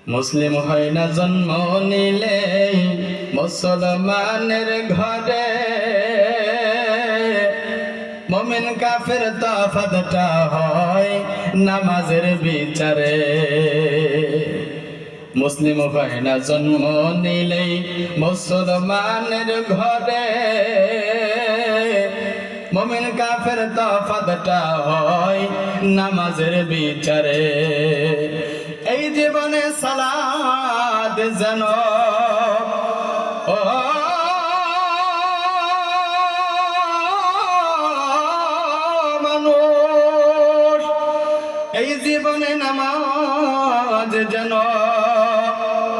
মুসলিম হয় না জন্ম নিলে মুসলমানের ঘরে, মুমিন কাফের তফাৎটা হয় নামাজের বিচারে। মুসলিম হয় না জন্ম নিলেই মুসলমানের ঘরে, মুমিন কাফের তফাৎটা হয় নামাজের বিচারে। এই জীবনে সালাত যেন ও মানুষ, এই জীবনে নামাজ যেন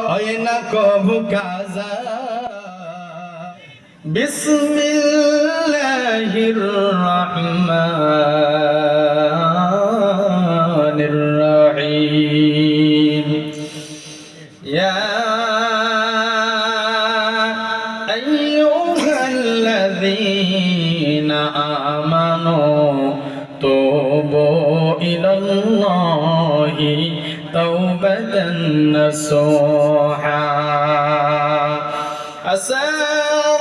হয় না কবু কাজা। বিসমিল্লাহির রহমানির রহিম। ইয়া আইয়ুহাল্লাযীনা আমানু তুবু ইলাল্লাহি তাওবাতান নাসুহা। আসা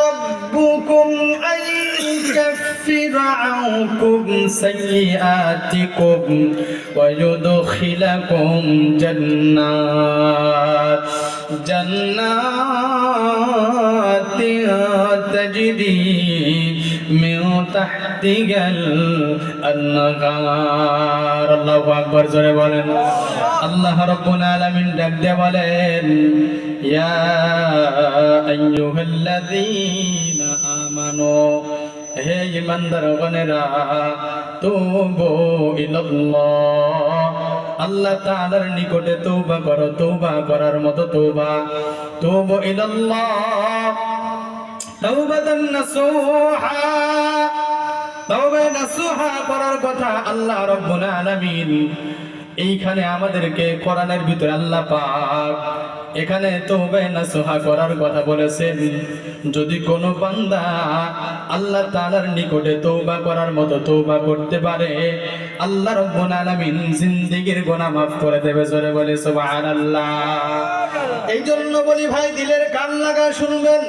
ربكم أن يكفر عنكم سيئاتكم ويدخلكم جنات تجري من تحتها الأنهار। الله أكبر জোরে বলেন। আল্লাহ রাব্বুল আলামিন ডাক দিয়ে বলেন, ইয়া আইয়ুহাল্লাযীনা আমানু, হে ঈমানদারগণেরা, তুবু ইলাল্লাহ, আল্লাহ তাআলার নিকটে তওবা করো, তওবা করার মতো তওবা। তুবু ইলাল্লাহ তাওবাতান নাসুহা, তওবা নাসুহা করার কথা আল্লাহ রাব্বুল আলামিন এইখানে আমাদেরকে কোরআনের ভিতরে আল্লাহ পাক এখানে তওবা নাসুহা করার কথা বলেছেন। যদি কোনো বান্দা আল্লাহ তাআলার নিকটে তওবা করার মতো তওবা করতে পারে, আল্লাহ রাব্বুল আলামিন জিন্দেগীর গুনাহ মাফ করে দেবে। জোরে বলে সুবহানাল্লাহ। এই জন্য বলি ভাই, দিলের কান লাগা শুনবেন।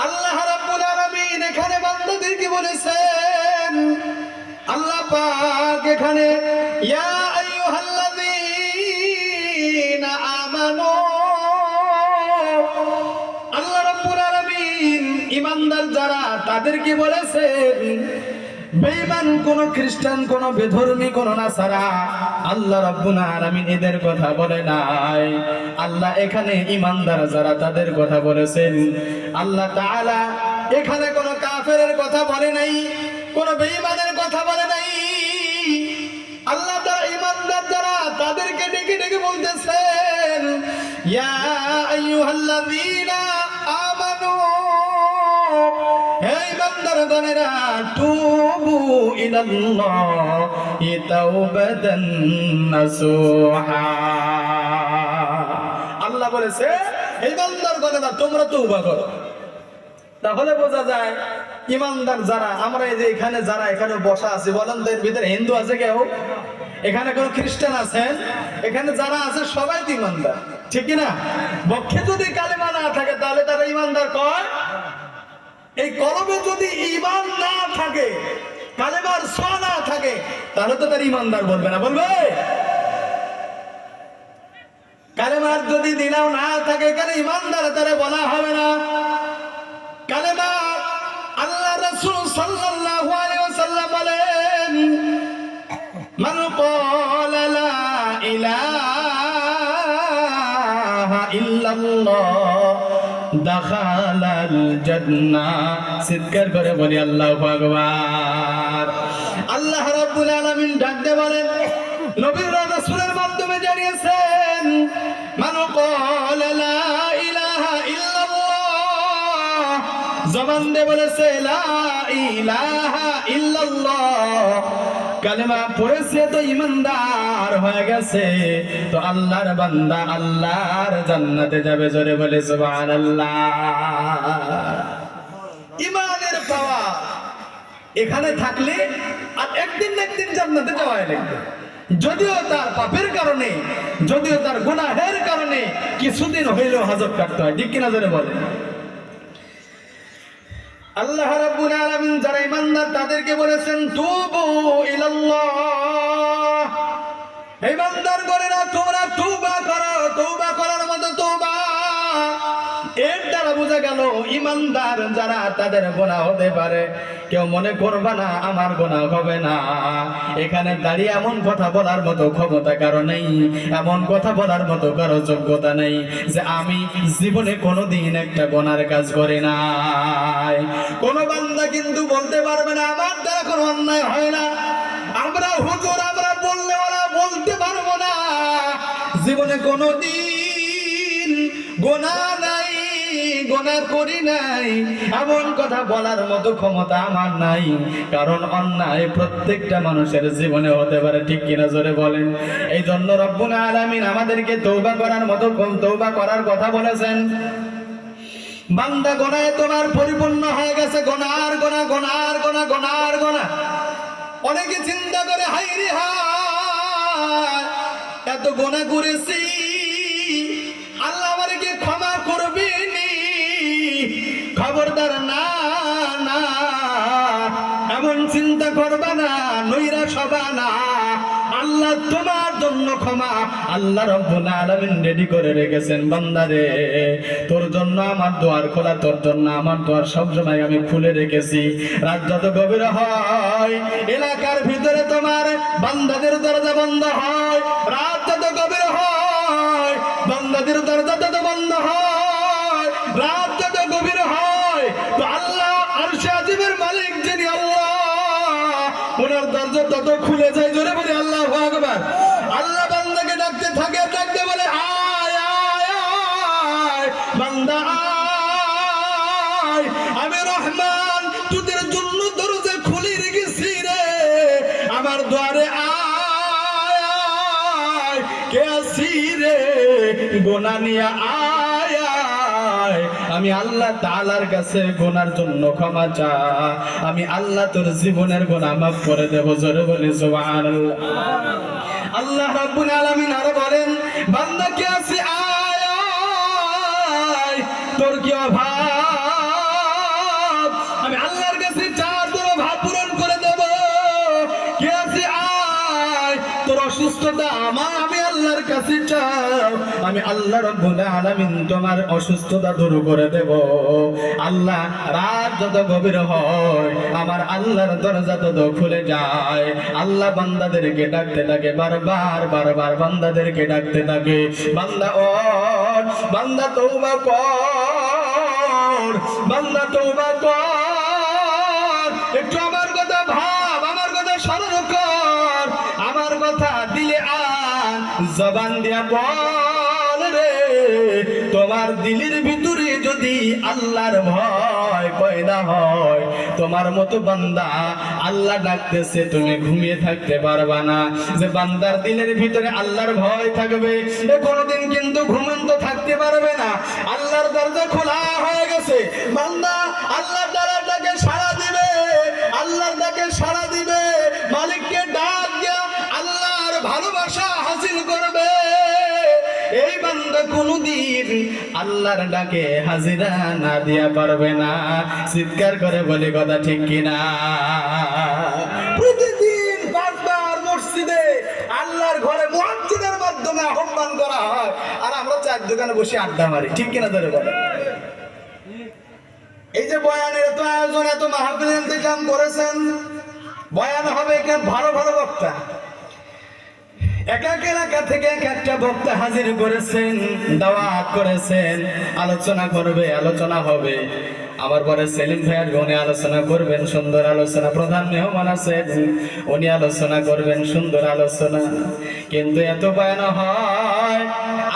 আল্লাহ রাব্বুল আলামিন এখানে বান্দাদেরকে বলেছেন, আল্লাহ পাক এখানে ইয়া আইয়ুহাল্লাযীনা আমানু, আল্লাহ রাব্বুল আলামিন ঈমানদার যারা তাদেরকে বলেছেন। বেঈমান কোন খ্রিস্টান, কোন বেধর্মী, কোন নাসারা আল্লাহ রাব্বুল আলামিন এদের কথা বলে নাই। আল্লাহ এখানে ঈমানদার যারা তাদের কথা বলেছেন। আল্লাহ তাআলা এখানে কোন কাফেরের কথা বলে নাই, কোন বেঈমানের কথা বলে নাই। আল্লাহ তাআলা ঈমানদার যারা তাদেরকে ডেকে ডেকে বলতেছেন, ইয়া আইয়ুহাল্লাযীনা আমানু, হে ঈমানদারগণেরা, তুবু ইলাল্লাহি তাওবাতান নাসুহা। আল্লাহ বলেছে ঈমানদারগণেরা তোমরা তওবা করো। তাহলে বোঝা যায় ঈমানদার যারা, আমরা এই যে এখানে যারা এখানে বসা আছি, বলেন তো এর ভিতরে হিন্দু আছে কেউ? এখানে কোন খ্রিস্টান আছেন? এখানে যারা আছে সবাই তো ঈমানদার, ঠিক কি না? বক্ষে যদি কালেমা না থাকে তাহলে তারা ঈমানদার কয়? এই কলবে যদি ঈমান না থাকে, কালেমার ছোঁয়া না থাকে, তাহলে তো তার ঈমানদার বলবে না, বলবে? কালেমার যদি দিলাও না থাকে, এখানে ঈমানদার তারে বলা হবে না। কালেমা আল্লাহ রাসূল সাল্লাল্লাহু আলাইহি ওয়াসাল্লাম বলেন, মান ক্বালা লা ইলাহা ইল্লাল্লাহ দাখালাল জান্নাহ। চিৎকার করে বলি আল্লাহু আকবার। আল্লাহ রাব্বুল আলামিন ডাক দিয়ে বলেন, নবী রাসূলের মাধ্যমে জানিয়েছেন, মান ক্বালা লা ইলাহা ইল্লাল্লাহ, জবান দিয়ে বলেছে লা ইলাহা ইল্লাল্লাহ, কালেমা পড়েছে তো ঈমানদার হয়ে গেছে, তো আল্লাহর বান্দা আল্লাহর জান্নাতে যাবে। জোরে বলে সুবহানাল্লাহ। ঈমানের পাওয়া এখানে থাকলে আর একদিন না একদিন জান্নাতে যাওয়াই লাগবে। যদিও তার পাপের কারণে, যদিও তার গুনাহের কারণে কিছুদিন হইলেও হাজত কাটতে হয়, ঠিক কিনা জোরে বলেন। আল্লাহ রাব্বুল আলামিন যারা ঈমানদার তাদেরকে বলেছেন তুবু ইলাল্লাহ, ঈমানদার গোরেরা তোমরা তওবা করো, তওবা করার মতো তওবা। এর দ্বারা বোঝা গেল ঈমানদার যারা তাদের গুনাহ হতে পারে, কেউ মনে করবে না আমার গুনাহ হবে না। এখানে দাঁড়িয়ে এমন কথা বলার মতো ক্ষমতা কারো নেই, এমন কথা বলার মতো কারো যোগ্যতা নেই যে আমি জীবনে কোনোদিন একটা গুনার কাজ করি নাই। কোন বান্দা কিন্তু বলতে পারবে না আমার দ্বারা কোনো অন্যায় হয় না। আমরা হুজুর আমরা বললে ওরা বলতে পারবো না জীবনে কোনোদিন গুনাহ নাই, গুনাহ করি নাই, এমন কথা বলার মতো ক্ষমতা আমার নাই। কারণ অন্যায় প্রত্যেকটা মানুষের জীবনে হতে পারে, ঠিক কিনা জোরে বলেন। এই জন্য রব্বুল আলামিন আমাদেরকে তওবা করার মতো তওবা করার কথা বলেছেন। বান্দা গুনাহে তোমার পরিপূর্ণ হয়ে গেছে, গুনার গুনাহ গুনার গুনাহ গুনার গুনাহ। অনেকে চিন্তা করে হাই রে হায় এত গুনাহ করেছি আল্লাহ আমাকে ক্ষমা করবে নি। খবরদার না না, এমন চিন্তা করবা না, নৈরাশ হবা না। আল্লাহ তোমার জন্য ক্ষমা আল্লাহ রাব্বুল আলামিন রেডি করে রেখেছেন। বান্দারে তোর জন্য আমার দুয়ার খোলা, তোর জন্য আমার দুয়ার সবসময় আমি খুলে রেখেছি। রাত যত গভীর হয় এলাকার ভিতরে তোমার বান্দাদের দরজা বন্ধ হয়, রাত যত গভীর হয় বান্দাদের দরজা তত বন্ধ হয়, রাত যত গভীর হয় তো আল্লাহ আরশে আজিমের মালিক যিনি আল্লাহ ওনার দরজা তত খুলে যায়। জোরে বলি আল্লাহু আকবার। আল্লাহ বান্দাকে ডাকতে থাকে, ডাকতে বলে আয় আয় আয় বান্দা আয়, আমি রহমান তোদের জন্য দরজা খুলে রেখেছি রে, আমার দ্বারে আয় আয়, কে আসি রে গুনাহ নিয়ে আয় আয়। আমি আল্লাহ তাআলার কাছে গুনার জন্য ক্ষমা চা, আমি আল্লাহ তোর জীবনের গুনাহ মাফ করে দেব। জোরে বলি সুবহানাল্লাহ। আল্লাহ রাব্বুল আলামিন আরো বলেন বান্দা কে আছে আয় আয়, তোর কি অভাব আমি আল্লাহর কাছে চা, তোর অভাব পূরণ করে দেব। কে আছে আয়, তোর অসুস্থতা আমি আল্লাহর কাছে চাও, আমি আল্লাহ রাব্বুল আলামিন তোমার অসুস্থতা দূর করে দেব। আল্লাহ রাত যত গভীর হয় আমার আল্লাহর দরজা তত খুলে যায়। আল্লাহ বান্দাদেরকে ডাকতে থাকে, বারবার বারবার বান্দাদেরকে ডাকতে থাকে, বান্দা ও বান্দা তওবা কর, বান্দা তওবা কর, একটু আমার কথা ভাব, আমার কথা স্মরণ কর, আমার কথা দিলে আন জবান দিয়া বল রে। তোমার দিলের ভিতরে যদি আল্লাহর ভয় পয়দা হয়, তোমার মতো বান্দা আল্লাহ ডাকতেছে তুমি ঘুমিয়ে থাকতে পারবা না। যে বান্দার দিলের ভিতরে আল্লাহর ভয় থাকবে এ কোনোদিন কিন্তু ঘুমন্ত থাকতে পারবে না। আল্লাহর দরজা খোলা হয়ে গেছে, বান্দা আল্লাহর ডাকে সাড়া দিবে, আল্লাহর ডাকে সাড়া দিবে, মালিককে ডাক দিয়া আল্লাহর ভালোবাসা হাসিল করবে। এই বান্দা কোনদিন আল্লাহর ডাকে হাজিরা না দিয়া পারবে না। চিৎকার করে বলি কথা ঠিক কিনা? প্রতিদিন 5 বার মসজিদে আল্লাহর ঘরে মুয়াজ্জিনের মাধ্যমে আহ্বান করা হয়, আর আমরা চায়ের দোকানে বসে আড্ডা মারি, ঠিক কিনা ধরে বলে। এই যে বয়ানের এত আয়োজন, এত মাহফিল ইন্তজাম করেছেন, বয়ান হবে ভালো ভালো বক্তা, এক এক এলাকা থেকে এক একটা বক্তা হাজির করেছেন, দাওয়াত করেছেন, আলোচনা করবে, আলোচনা হবে। আমার পরে সেলিম ভাইয়ার উনি আলোচনা করবেন, সুন্দর আলোচনা। প্রধান মেহমান আছেন, উনি আলোচনা করবেন, সুন্দর আলোচনা। কিন্তু এত বয়ান হয়,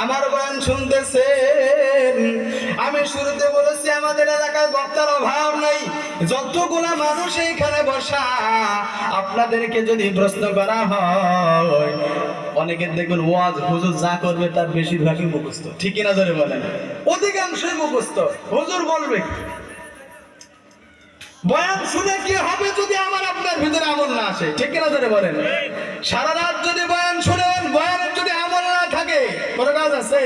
আমার বয়ান শুনতেছেন। আমি শুরুতে বলেছি আমাদের এলাকায় বক্তার অভাব নাই, যতগুলা মানুষ এইখানে বসা, আপনাদেরকে যদি প্রশ্ন করা হয়, অনেকের দেখবেন ওয়াজ হুজুর যা করবে তার বেশিরভাগই মুখস্থ, ঠিক কিনা ধরে বলেন, অধিকাংশই মুখস্থ। হুজুর বলবে, বয়ান শুনে কি হবে যদি আমার আপনার ভিতরে আমল না আসে, ঠিক কিনা ধরে বলেন। সারা রাত যদি বয়ান আছে?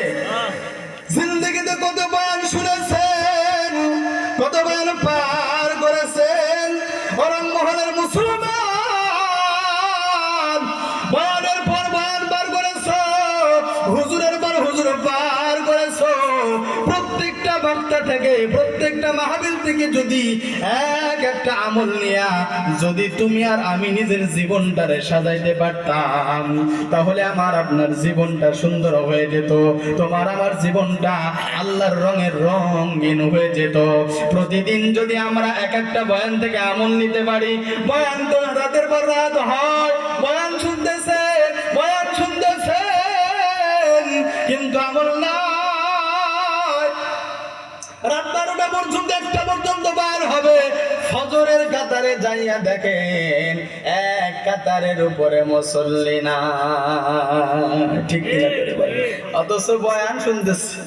জিন্দেগিতে কত বয়ান শুনেছেন, কত বয়ান পার করেছেন। ওরম মহলের মুসলমান, বয়ানের পর বয়ান পার করেছো, হুজুরের পর হুজুর পার করেছো। প্রত্যেকটা বক্তা থেকে, প্রত্যেকটা মাহফিল থেকে যদি একটা আমল নিয়া যদি তুমি আর আমি নিজের জীবনটারে সাজাইতে পারতাম, তাহলে আমার আপনার জীবনটা সুন্দর হয়ে যেত, তোমার আমার জীবনটা আল্লাহর রঙের রঙিন হয়ে যেত। প্রতিদিন যদি আমরা একটা বয়ান থেকে আমল নিতে পারি, বয়ান তো রাতের পর রাত হয়, বয়ান শুনতেছে, বয়ান শুনতেছেন, কিন্তু আমল না। রাত 12টা পর্যন্ত, 1টা পর্যন্ত বয়ান হবে। ফজরের কাতারে যাইয়া দেখেন এক কাতারের উপরে মুসল্লি না, ঠিক কিনা? অথচ বয়ান শুনতেছে।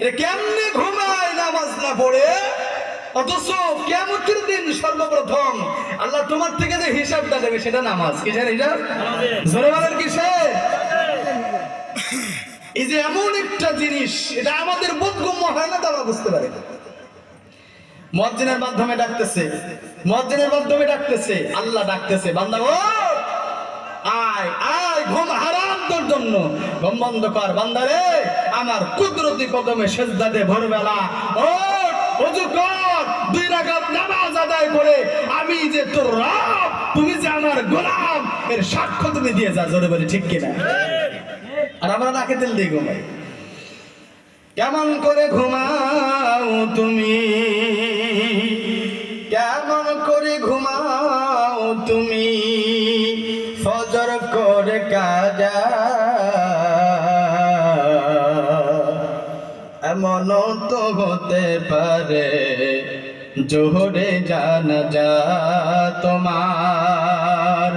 এটা কেমনে ঘুমায় নামাজ না পড়ে? অথচ কিয়ামতের দিন সর্বপ্রথম আল্লাহ তোমার থেকে যে হিসাবটা দেবে সেটা নামাজ। কিসের হিসাব? জোরে বলেন কিসের? এই যে এমন একটা জিনিস, এটা আমাদের বোধগম্য হয় না, তা আমরা বুঝতে পারি। মুয়াজ্জিনের মাধ্যমে ডাকতেছে, মুয়াজ্জিনের মাধ্যমে ডাকতেছে, আল্লাহ ডাকতেছে, বান্দা ও আয় আয়, ঘুম হারাম তোর জন্য, ঘুম বন্ধ কর। বান্দা রে, আমার কুদরতি কদমে সেজদা দে ভোরবেলা, ওঠ, ওযু কর, 2 রাকাত নামাজ আদায় করে আমি যে তোর রব, তুমি যে আমার গোলাম, এর সাক্ষ্য তুমি দিয়ে যা। জোরে বলি ঠিক কিনা? আর আমরা নাকে তেল দিয়ে ঘুমাই। কেমন করে ঘুমাও তুমি, কেমন করে ঘুমাও তুমি, ফজর করে কাজা, এমন তো হতে পারে জোহরে জানাজা তোমার,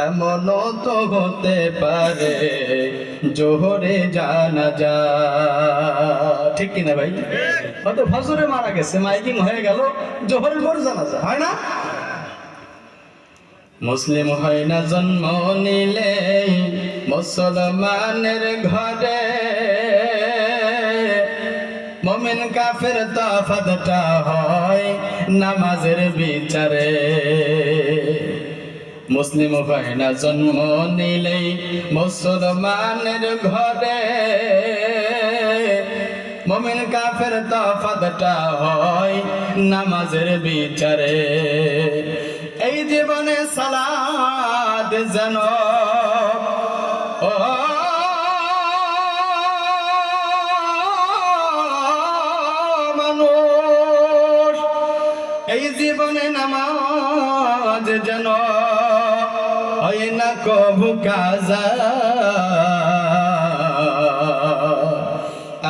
এমন তো হতে পারে জোহরে জানাজা। ঠিক কিনা ভাই? হয়তো ফজরে মারা গেছে, মাইকিং হয়ে গেল, জোহরের পর জানাজা হয় না। মুসলিম হয় না জন্ম নিলে মুসলমানের ঘরে, মুমিন কাফের তফাৎটা হয় নামাজের বিচারে। মুসলিম হয় না জন্ম নিলেই মুসলমানের ঘরে, মুমিন কাফের তফাৎটা হয় নামাজের বিচারে। এই জীবনে সালাত যেন মানুষ, এই জীবনে নামাজ যেন হয় না কবু কাজা,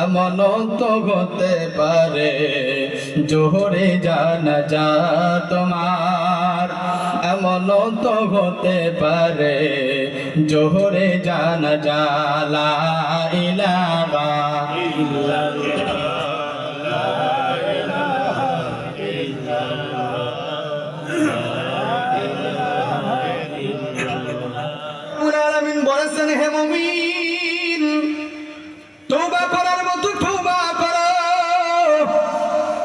এমন তো হতে পারে জোহরে জানাজা তোমার, এমন তো হতে পারে জোহরে জানাজা। লা ইলাহা ইল্লাল্লাহ, লা ইলাহা ইল্লাল্লাহ। বলেছেন, হে মুমিন, তওবা করার মতো তওবা করো,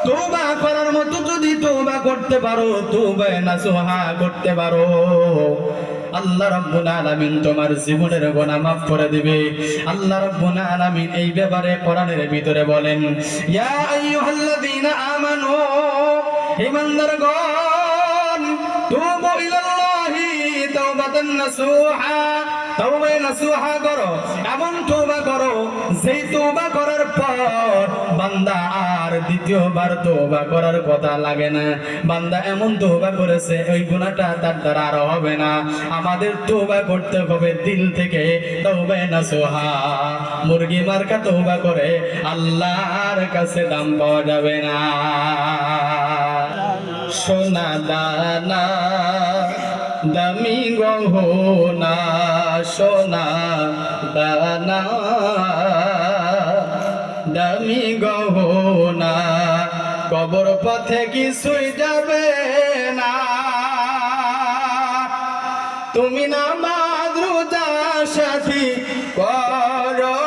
তওবা করার মতো যদি তওবা করতে পারো, তওবা নাসুহা করতে পারো, আল্লাহ রাব্বুল আলামিন তোমার জীবনের গুনাহ মাফ করে দিবে। আল্লাহ রাব্বুল আলামিন এই ব্যাপারে কোরআনের ভিতরে বলেন, ইয়া আইয়ুহাল্লাযীনা আমানু, ঈমানদারগণ, তুবু ইলাল্লাহি তাওবাতান নাসুহা, তওবা নাসুহা করো, এমন তওবা করো যেই তওবা করার পর বান্দা আর দ্বিতীয়বার তওবা করার কথা লাগে না। বান্দা এমন তওবা করেছে ওই গুনাহটা তার দ্বারা আর হবে না। আমাদের তওবা করতে হবে দিল থেকে, তওবা নাসুহা। মুরগি মার্কা তওবা করে আল্লাহর কাছে দাম পাওয়া যাবে না। সোনা দানা দামি গহনা, সোনা দানা দামি গহনা, কবর পথে কিছুই যাবে না। তুমি নামাজ রোজা সাথী করো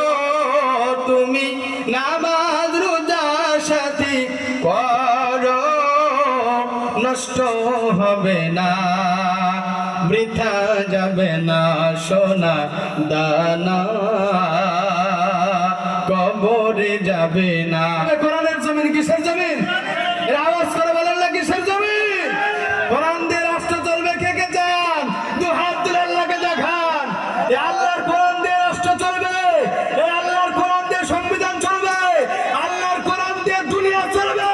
নামাজ রোজা সাথী করো, নষ্ট হবে না, বৃথা যাবে না সোনা দানা, কবরে যাবে না। কোরআনের জমিন কিসের জমিন? এর আওয়াজ করে বলেন না কিসের জমিন? কোরআন দিয়ে রাষ্ট্র চলবে, কে কে চান? দু হাত তুলে আল্লাহকে দেখান। এই আল্লাহর কোরআন দিয়ে রাষ্ট্র চলবে, এই আল্লাহর কোরআন দিয়ে সংবিধান চলবে, আল্লাহর কোরআন দিয়ে দুনিয়া চলবে,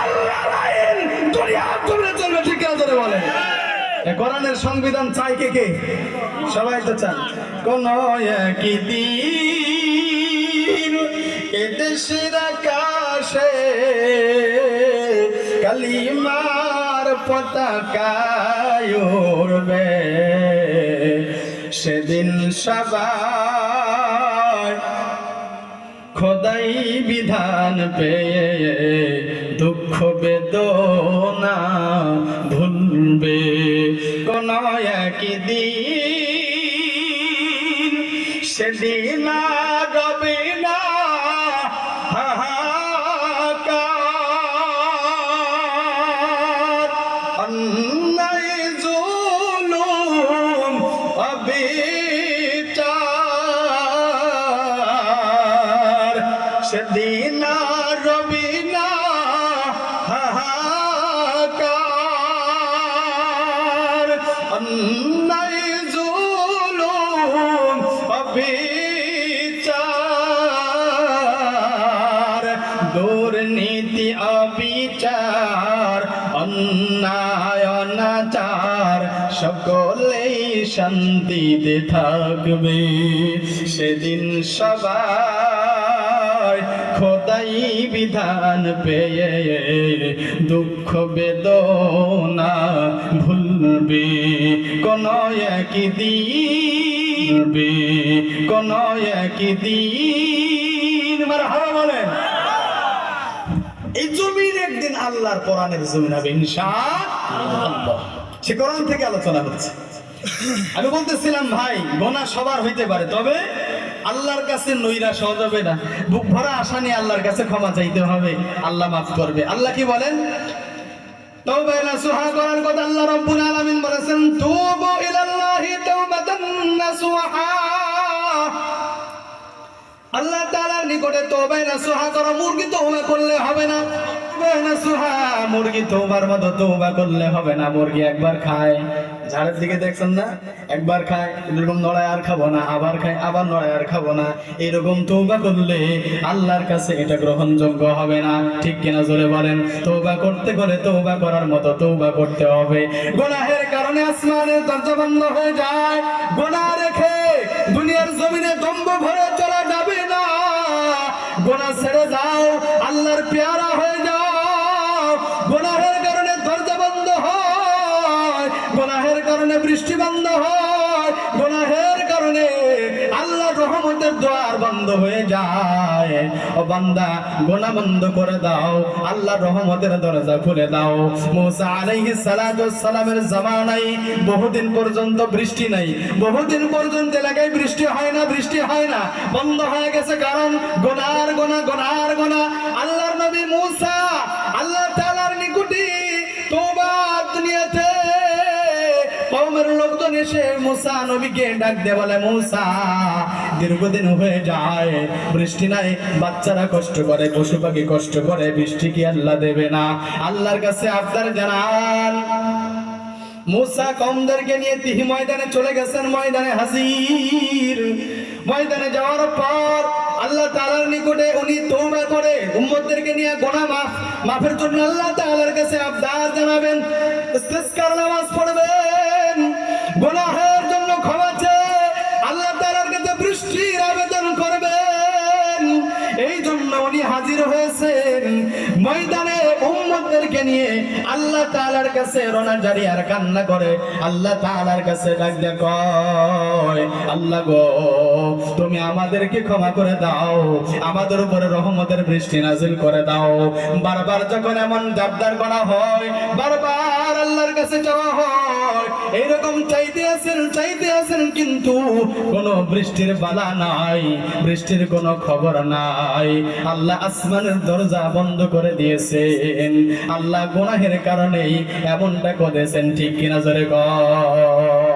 আল্লাহর আইন দুনিয়া জমিনে চলবে। ঠিক আছে বলে কোরআনের সংবিধান চাই কে কে? সবাই তো চান। কোন একদিন এদেশের আকাশে কালিমার পতাকা উড়বে, সেদিন সবাই খোদাই বিধান পেয়ে দুঃখ বেদনা ভুলবে। কোন একদিন সেদিন রবে না হাহাকার, অন্যায় জুলুম অবিচার, সেদিন রবে না হাহাকার, অন্যায় জুলুম অবিচার, দুর্নীতি অবিচার, অন্যায় অনাচার, সকলেই শান্তিতে থাকবে। সেদিন সবাই খোদাই বিধান পেয়ে দুঃখ বেদনা ভুলবে। কোন একদিন, কোন একদিন, মারহাবা বলেন। এই জমিন একদিন আল্লাহর কোরআনের জমিন হবে ইনশাআল্লাহ। সে কোরআন থেকে আলোচনা হচ্ছে। আমি বলতেছিলাম ভাই, গোনাহ সবার হইতে পারে, তবে আল্লাহর কাছে নৈরাশ হওয়া যাবে না। বুক ভরা আশা নিয়ে আল্লাহর কাছে ক্ষমা চাইতে হবে, আল্লাহ মাফ করবে। আল্লাহ কি বলেন? তাওবা নাসুহা করার কথা আল্লাহ রাব্বুল আলামিন বলেছেন, তুবু ইলাল্লাহি তাওবাতান নাসুহা। আল্লাহ তাআলার নিকটে তওবা নাসুহা করো। মুরগি তওবা করলে হবে না, মুরগি তওবার মতো তওবা করলে হবে না। মুরগি একবার খায়, ঝাড়ের দিকে দেখছেন না, একবার খায়, এরকম নড়ায় আর খাবো না, আবার খায়, আবার নড়ায় আর খাবো না। এরকম তওবা করলে আল্লাহর কাছে এটা গ্রহণযোগ্য হবে না। ঠিক কিনা জোরে বলেন? তওবা করতে করে তওবা করার মতো তওবা করতে হবে। গুনাহের কারণে আসমানের দরজা বন্ধ হয়ে যায়। গুনাহ রেখে দুনিয়ার জমিনে দম্ভ ভরে চলা যাবে না। গুনাহ ছেড়ে যাও, আল্লাহর পেয়ারা হয়ে যাও। গুনাহের কারণে দরজা বন্ধ হয়, গুনাহের কারণে বৃষ্টি বন্ধ হয়, গুনাহের কারণে আল্লাহর রহমতের দ্বার বন্ধ হয়ে যায়। ও বান্দা, গুনাহ বন্ধ করে দাও, আল্লাহর রহমতের দরজা খুলে দাও। মুসা আলাইহিস সালাতু ওয়াস সালামের জামানায় বহুদিন পর্যন্ত বৃষ্টি নাই, বহুদিন পর্যন্ত এলাকায় বৃষ্টি হয় না, বৃষ্টি হয় না, বন্ধ হয়ে গেছে। কারণ গুনার গুনাহ, গুনার গুনাহ। আল্লাহর নবী মুসা আল্লাহ তাআলার নিকটে তওবা দুনিয়াতে কওমের লোকজন এসে মুসা নবীকে ডাক দিয়ে বলে, মুসা দীর্ঘদিন হয়ে যায়, বৃষ্টি নাই, বাচ্চারা কষ্ট করে, পশু পাখি কষ্ট করে, বৃষ্টি কি আল্লাহ দেবে না? আল্লাহর কাছে আবদার জানান। মুসা কওমদেরকে নিয়ে তিহি ময়দানে চলে গেছেন। ময়দানে হাজির। ময়দানে যাওয়ার পর আল্লাহ তাআলার নিকটে উনি তওবা করে উম্মতদেরকে নিয়ে গুনাহ মাফের জন্য আল্লাহ তাআলার কাছে আবদার জানাবেন, ইস্তিসকার নামাজ পড়বেন, গুনাহের জন্য ক্ষমা চেয়ে আল্লাহ তাআলার কাছে বৃষ্টির আবেদন করবেন। এই জন্য উনি হাজির হয়েছেন ময়দানে উম্মতদেরকে নিয়ে আল্লাহ তাআলার কাছে রোনা জারি আর কান্না করে আল্লাহ তাআলার কাছে ডাক দিয়ে কয়, আল্লাহ গো, তুমি আমাদেরকে ক্ষমা করে দাও, আমাদের উপরে রহমতের বৃষ্টি নাজিল করে দাও। বারবার যখন এমন জাবদার করা হয়, বারবার আল্লাহর কাছে চাওয়া হয়, এইরকম চাইতে আছেন কিন্তু কোনো বৃষ্টির বালা নাই, বৃষ্টির কোনো খবর নাই। আল্লাহ আসমানের দরজা বন্ধ করে দিয়েছেন, আল্লাহ গুনাহের কারণেই এমনটা করেছেন। ঠিক কিনা জোরে কর।